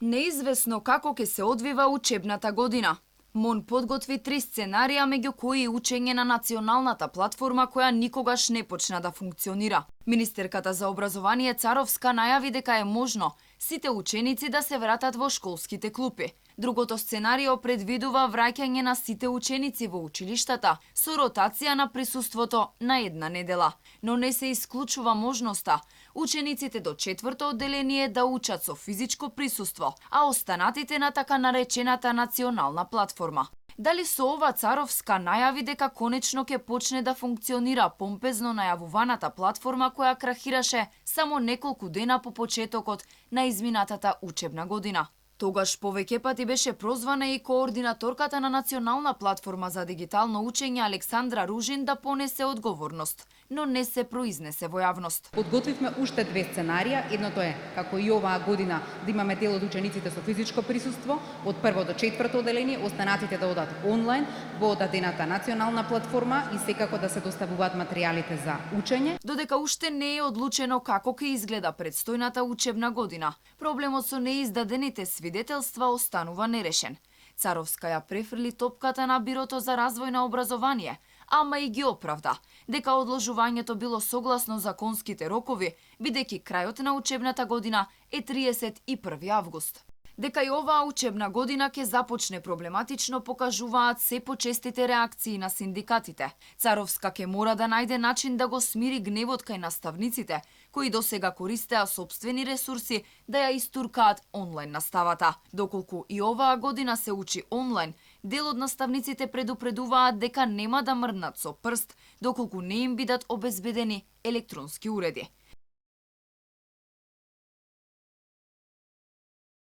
Неизвестно како ќе се одвива учебната година. МОН подготви 3 сценарија, меѓу кои и учење на националната платформа која никогаш не почна да функционира. Министерката за образование Царовска најави дека е можно сите ученици да се вратат во школските клупи. Другото сценарио предвидува враќање на сите ученици во училиштата со ротација на присуството на една недела. Но не се исклучува можноста учениците до 4-то одделение да учат со физичко присуство, а останатите на така наречената национална платформа. Дали со ова Царовска најави дека конечно ќе почне да функционира помпезно најавуваната платформа која крахираше само неколку дена по почетокот на изминатата учебна година? Тогаш повеќе пати беше прозвана и координаторката на Национална платформа за дигитално учење Александра Ружин да понесе одговорност, но не се произнесе во јавност. Подготвивме уште 2 сценарија. Едното е, како и оваа година, да имаме дел од учениците со физичко присуство, од 1 до 4-то одделение, останатите да одат онлайн во одадената национална платформа и секако да се доставуваат материјалите за учење. Додека уште не е одлучено како ќе изгледа предстојната учебна година, проблемот со неиздадените свидетелства останува нерешен. Царовска ја префрли топката на Бирото за развој на образование, ама и ги оправда дека одложувањето било согласно законските рокови, бидејќи крајот на учебната година е 31 август. Дека и оваа учебна година ќе започне проблематично покажуваат се почестите реакции на синдикатите. Царовска ќе мора да најде начин да го смири гневот кај наставниците, кои досега користеа сопствени ресурси да ја истуркаат онлайн наставата. Доколку и оваа година се учи онлайн, дел од наставниците предупредуваат дека нема да мрднат со прст доколку не им бидат обезбедени електронски уреди.